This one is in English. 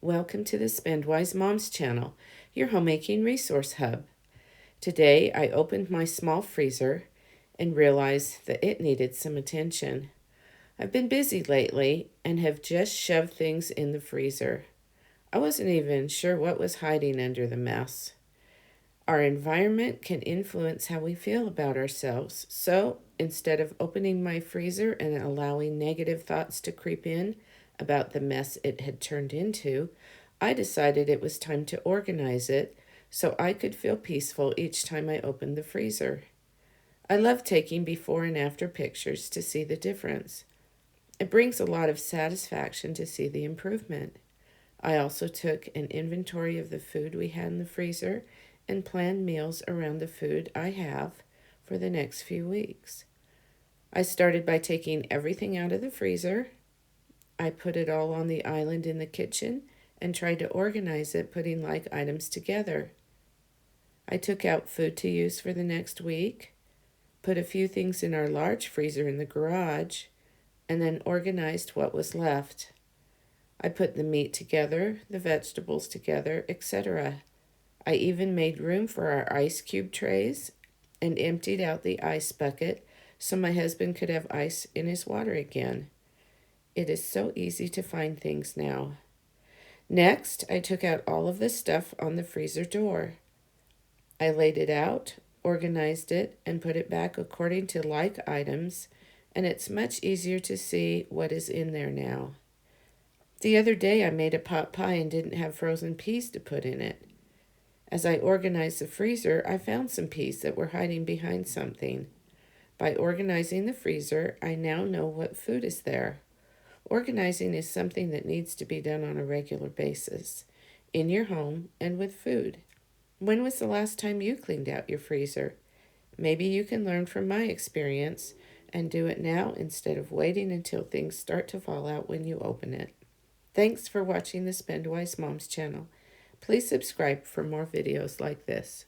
Welcome to the Spendwise Moms channel, your homemaking resource hub. Today I opened my small freezer and realized that it needed some attention. I've been busy lately and have just shoved things in the freezer. I wasn't even sure what was hiding under the mess. Our environment can influence how we feel about ourselves, so instead of opening my freezer and allowing negative thoughts to creep in about the mess it had turned into, I decided it was time to organize it so I could feel peaceful each time I opened the freezer. I love taking before and after pictures to see the difference. It brings a lot of satisfaction to see the improvement. I also took an inventory of the food we had in the freezer and planned meals around the food I have for the next few weeks. I started by taking everything out of the freezer. I put it all on the island in the kitchen and tried to organize it, putting like items together. I took out food to use for the next week, put a few things in our large freezer in the garage, and then organized what was left. I put the meat together, the vegetables together, etc. I even made room for our ice cube trays and emptied out the ice bucket so my husband could have ice in his water again. It is so easy to find things now. Next, I took out all of the stuff on the freezer door. I laid it out, organized it, and put it back according to like items, and it's much easier to see what is in there now. The other day I made a pot pie and didn't have frozen peas to put in it. As I organized the freezer, I found some peas that were hiding behind something. By organizing the freezer, I now know what food is there. Organizing is something that needs to be done on a regular basis, in your home and with food. When was the last time you cleaned out your freezer? Maybe you can learn from my experience and do it now instead of waiting until things start to fall out when you open it. Thanks for watching the Spendwise Moms channel. Please subscribe for more videos like this.